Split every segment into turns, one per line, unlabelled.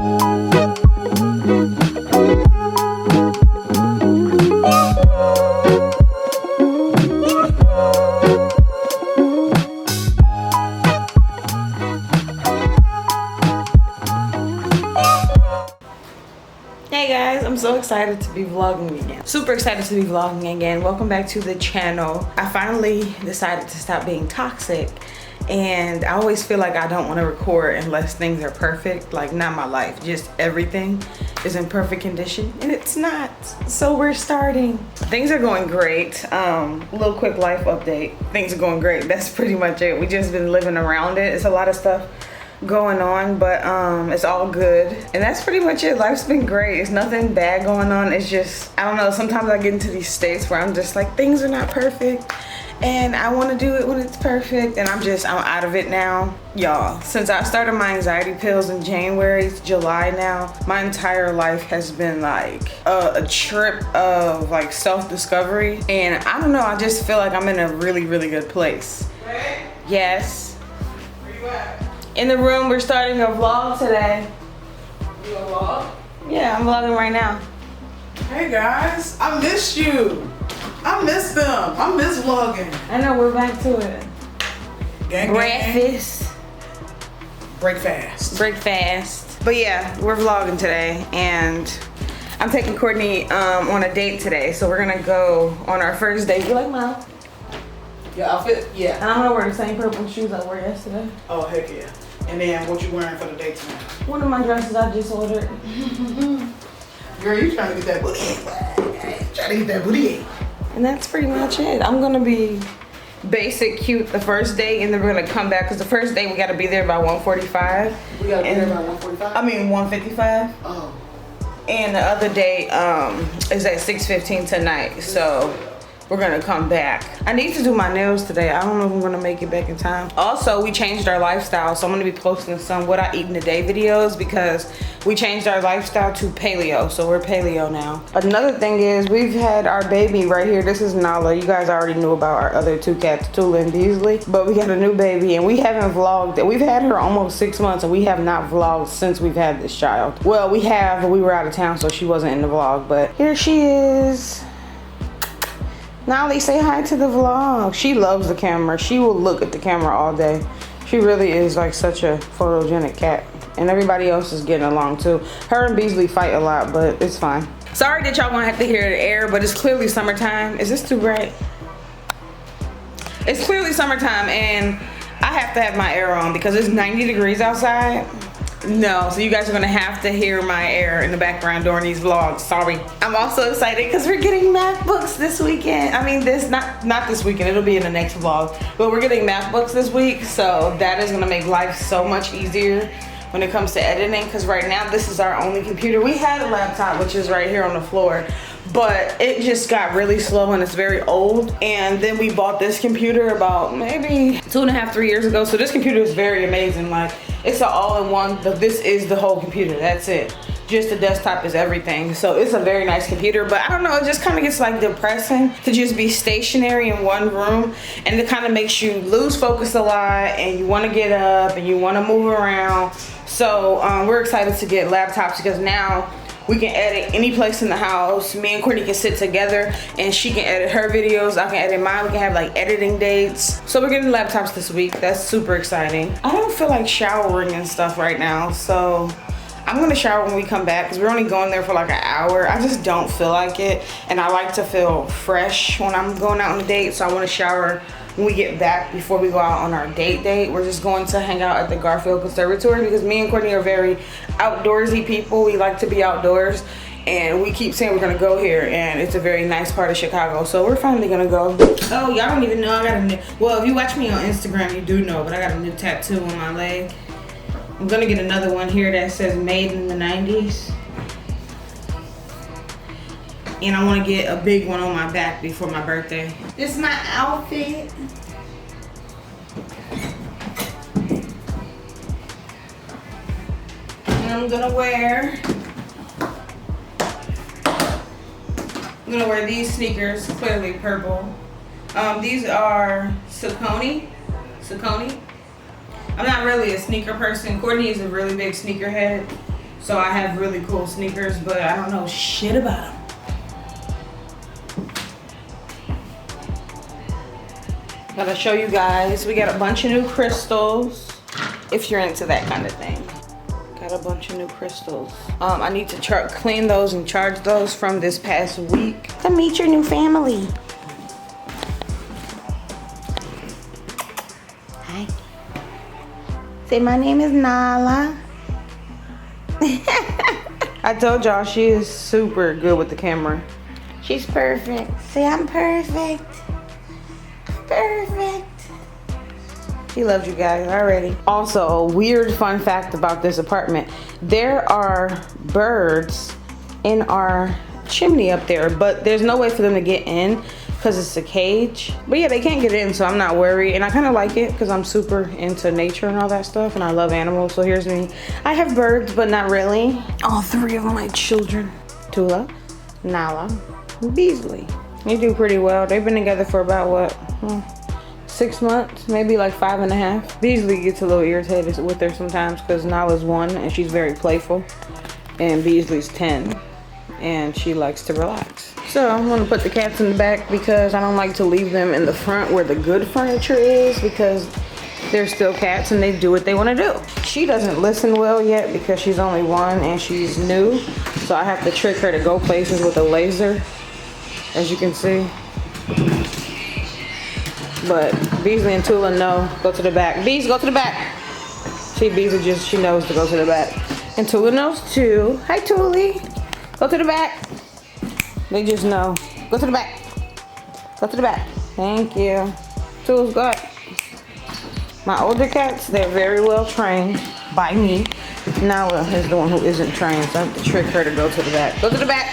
Hey guys, I'm so excited to be vlogging again. Super excited to be vlogging again. Welcome back to the channel. I finally decided to stop being toxic, and I always feel like I don't want to record unless things are perfect. Like, not my life, just everything is in perfect condition, and it's not. So we're starting. Things are going great. Little quick life update. Things are going great. That's pretty much it. We just been living around it. It's a lot of stuff going on, but it's all good, and that's pretty much it. Life's been great. It's nothing bad going on. It's just, I don't know, sometimes I get into these states where I'm just like, things are not perfect and I want to do it when it's perfect, and I'm out of it now, y'all. Since I started my anxiety pills in January, it's July now, my entire life has been like a trip of like self-discovery, and I don't know, I just feel like I'm in a really good place.
Hey?
Yes.
Where you at?
In the room. We're starting a vlog today.
You a vlog?
Yeah, I'm vlogging right now.
Hey guys, I missed you. I miss them. I miss vlogging.
I know, we're back to it.
Gang,
Breakfast.
Break fast.
Break fast. But yeah, we're vlogging today, and I'm taking Courtney on a date today. So we're gonna go on our first date. You like mine?
Your outfit? Yeah.
And I'm gonna wear the same purple shoes I wore yesterday.
Oh, heck yeah. And then what you wearing for the date tonight?
One of my dresses I just ordered.
Girl, you trying to get that booty. Trying to get that booty.
And that's pretty much it. I'm gonna be basic cute the first day, and then we're gonna come back, because the first day we gotta be there by 1:45.
We gotta be there by 1:45?
I mean 1:55.
Oh.
And the other day is at 6:15 tonight, so we're gonna come back. I need to do my nails today. I don't know if I'm gonna make it back in time. Also, we changed our lifestyle, so I'm gonna be posting some what I eat in a day videos, because we changed our lifestyle to paleo, so we're paleo now. Another thing is, we've had our baby right here. This is Nala. You guys already knew about our other two cats, Tula and Beasley, but we got a new baby, and we haven't vlogged. We've had her almost 6 months, and we have not vlogged since we've had this child. Well, we have, but we were out of town, so she wasn't in the vlog, but here she is. Nolly, say hi to the vlog. She loves the camera. She will look at the camera all day. She really is like such a photogenic cat. And everybody else is getting along too. Her and Beasley fight a lot, but it's fine. Sorry that y'all gonna have to hear the air, but it's clearly summertime. Is this too bright? It's clearly summertime, and I have to have my air on because it's 90 degrees outside. No, so you guys are gonna have to hear my air in the background during these vlogs. Sorry. I'm also excited because we're getting MacBooks this weekend. I mean, not this weekend, it'll be in the next vlog, but we're getting MacBooks this week, so that is gonna make life so much easier when it comes to editing, because right now this is our only computer. We had a laptop, which is right here on the floor, but it just got really slow and it's very old. And then we bought this computer about maybe 2.5, 3 years ago. So this computer is very amazing. Like, it's an all-in-one. This is the whole computer. That's it. Just the desktop is everything. So it's a very nice computer, but I don't know, it just kind of gets like depressing to just be stationary in one room, and it kind of makes you lose focus a lot, and you want to get up and you want to move around. So we're excited to get laptops, because now we can edit any place in the house. Me and Courtney can sit together, and she can edit her videos, I can edit mine. We can have like editing dates. So we're getting laptops this week. That's super exciting. I don't feel like showering and stuff right now, so I'm gonna shower when we come back, because we're only going there for like an hour. I just don't feel like it, and I like to feel fresh when I'm going out on a date, so I want to shower when we get back before we go out on our date. We're just going to hang out at the Garfield Conservatory, because me and Courtney are very outdoorsy people. We like to be outdoors, and we keep saying we're gonna go here, and it's a very nice part of Chicago, so we're finally gonna go. Oh, y'all don't even know I got a new, well, if you watch me on Instagram, you do know, but I got a new tattoo on my leg. I'm gonna get another one here that says made in the 90s. And I wanna get a big one on my back before my birthday. This is my outfit. And I'm gonna wear these sneakers, clearly purple. These are Saucony. I'm not really a sneaker person. Courtney is a really big sneakerhead. So I have really cool sneakers, but I don't know shit about them. Gotta show you guys, we got a bunch of new crystals, if you're into that kind of thing. Got a bunch of new crystals. I need to clean those and charge those from this past week. Come meet your new family. Hi. Say my name is Nala. I told y'all she is super good with the camera. She's perfect. Say I'm perfect. Perfect. She loves you guys already. Also, a weird fun fact about this apartment. There are birds in our chimney up there, but there's no way for them to get in because it's a cage. But yeah, they can't get in, so I'm not worried. And I kind of like it because I'm super into nature and all that stuff, and I love animals. So here's me. I have birds, but not really. All three of my children. Tula, Nala, and Beasley. They do pretty well. They've been together for about what? 6 months, maybe like 5.5. Beasley gets a little irritated with her sometimes because Nala's 1 and she's very playful, and Beasley's 10 and she likes to relax. So I'm gonna put the cats in the back because I don't like to leave them in the front where the good furniture is because they're still cats and they do what they want to do. She doesn't listen well yet because she's only 1 and she's new, so I have to trick her to go places with a laser, as you can see. But Beasley and Tula know, go to the back. Bees, go to the back. See, Beasley she knows to go to the back. And Tula knows too. Hi, Tuli. Go to the back. They just know. Go to the back. Go to the back. Thank you. Tula's got. My older cats, they're very well trained by me. Nala is the one who isn't trained, so I have to trick her to go to the back. Go to the back.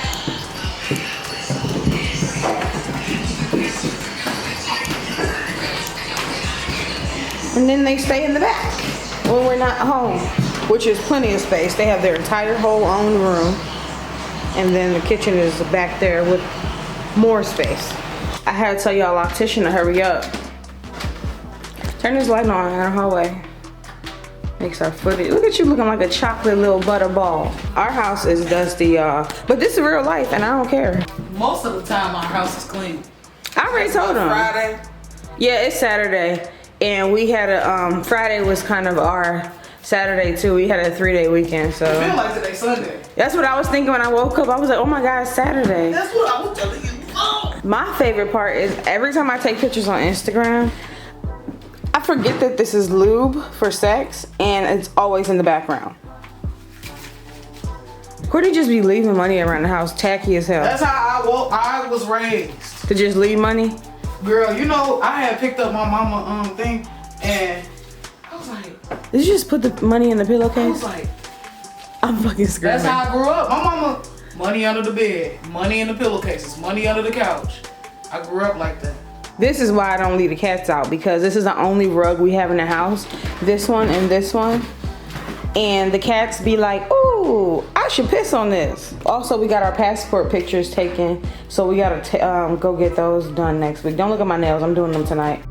And then they stay in the back when we're not home, which is plenty of space. They have their entire whole own room, and then the kitchen is back there with more space. I had to tell y'all Loctician to hurry up. Turn this light on in our hallway. Makes our footage. Look at you looking like a chocolate little butter ball. Our house is dusty, y'all, but this is real life, and I don't care.
Most of the time, our house is clean.
I already told them.
Friday.
Yeah, it's Saturday. And we had a, Friday was kind of our Saturday too. We had a 3-day weekend, so.
I feel like today's Sunday.
That's what I was thinking when I woke up. I was like, oh my God, it's Saturday.
That's what I was telling you. Oh.
My favorite part is every time I take pictures on Instagram, I forget that this is lube for sex, and it's always in the background. Could he just be leaving money around the house, tacky as hell?
That's how I was raised.
To just leave money?
Girl, you know, I had picked up my mama thing, and I was like,
did you just put the money in the pillowcase?
I was like,
I'm fucking screaming.
that's how I grew up. My mama, money under the bed, money in the pillowcases, money under the couch. I grew up like that.
This is why I don't leave the cats out, because this is the only rug we have in the house. This one and this one. And the cats be like, ooh, I should piss on this. Also, we got our passport pictures taken, so we gotta go get those done next week. Don't look at my nails, I'm doing them tonight.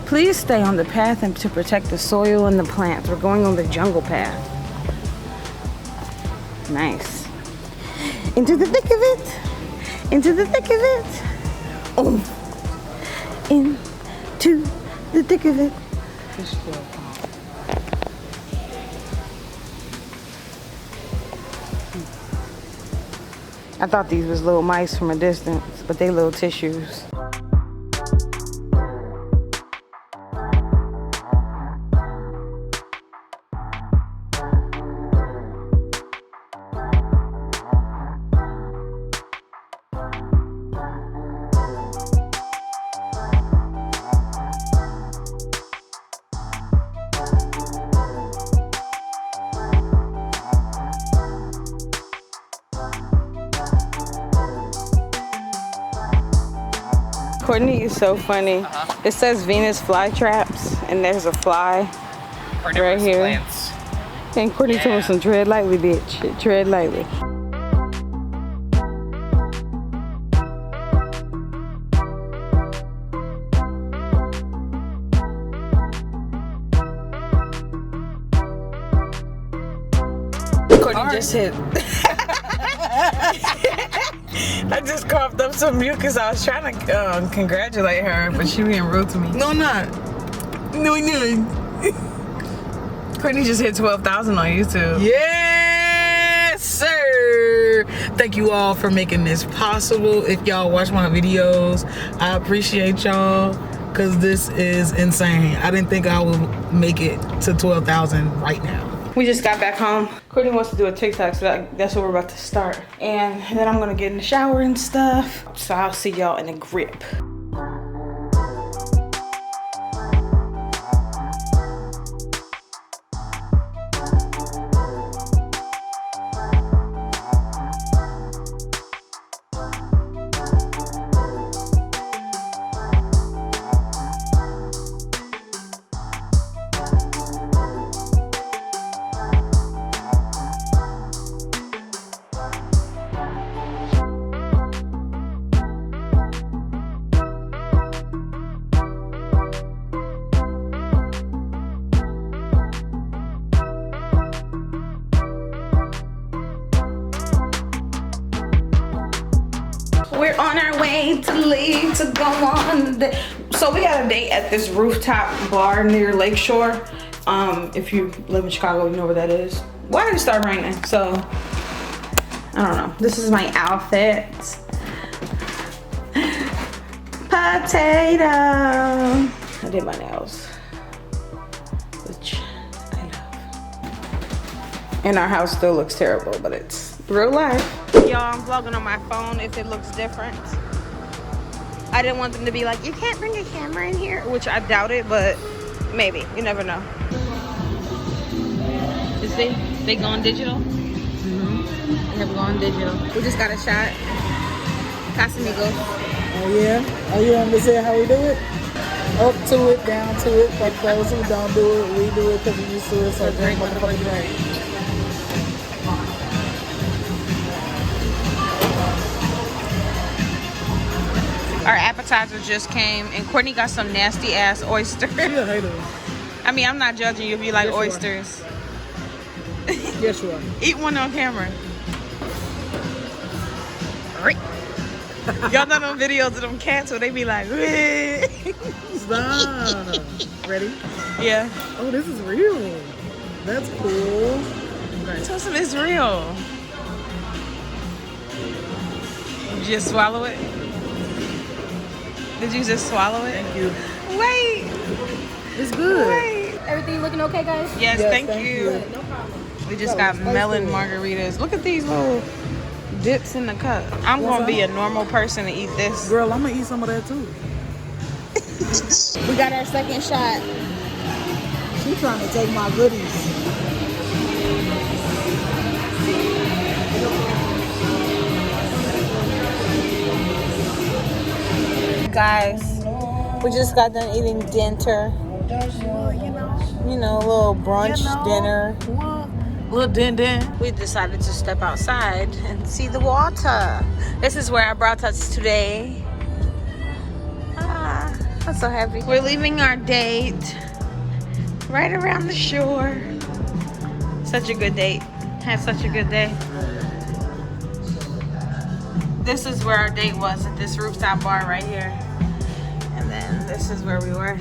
Please stay on the path and to protect the soil and the plants. We're going on the jungle path. Nice. Into the thick of it. Into the thick of it. Oh. Into the thick of it. I thought these was little mice from a distance, but they little tissues. Courtney is so funny. It says Venus fly traps, and there's a fly right here.
Plants.
And Courtney told us some tread lightly, bitch. Tread lightly. Courtney just hit. I just coughed up some mucus. I was trying to congratulate her, but she being rude to me.
No, I'm not.
No, Courtney just hit 12,000 on YouTube.
Yes, sir. Thank you all for making this possible. If y'all watch my videos, I appreciate y'all because this is insane. I didn't think I would make it to 12,000 right now.
We just got back home. Courtney wants to do a TikTok, so that's what we're about to start. And then I'm gonna get in the shower and stuff. So I'll see y'all in a grip. We're on our way to leave to go on. So we got a date at this rooftop bar near Lakeshore. If you live in Chicago, you know where that is. Why did it start raining? So I don't know. This is my outfit. Potato. I did my nails, which I love. And our house still looks terrible, but it's real life. Y'all, I'm vlogging on my phone if it looks different. I didn't want them to be like, you can't bring a camera in here, which I doubt it, but maybe. You never know. You see? They going digital? They have gone digital. We just got a shot. Casamigos.
Oh yeah? Oh you want me to say how we do it? Up to it, down to it. For those who don't do it, we do it because we used to it. So drink motherfucking drink.
Our appetizer just came, and Courtney got some nasty ass oysters.
Yeah, I do.
I mean, I'm not judging you if you like
Yes, you
oysters.
Yes, you are.
Eat one on camera. Y'all know them videos of them cats where they be like,
Stop. Ready?
yeah.
Oh, this is real. That's cool. Okay.
Tell them it's real. Did you just swallow it? Did you just swallow it?
Thank you.
Wait.
It's good.
Wait.
Everything looking okay, guys?
Yes,
Yes,
thank
thank
you.
you.
No problem.
We just got melon margaritas. Look at these little dips in the cup. I'm gonna be a normal person to eat this.
Girl, I'm gonna eat some of that too.
We got our second shot.
She trying to take my goodies.
Guys, we just got done eating dinner. You know, a little brunch dinner.
Little din.
We decided to step outside and see the water. This is where I brought us today. Ah, I'm so happy. We're leaving our date right around the shore. Such a good date. Had such a good day. This is where our date was, at this rooftop bar right here. And then this is where we were.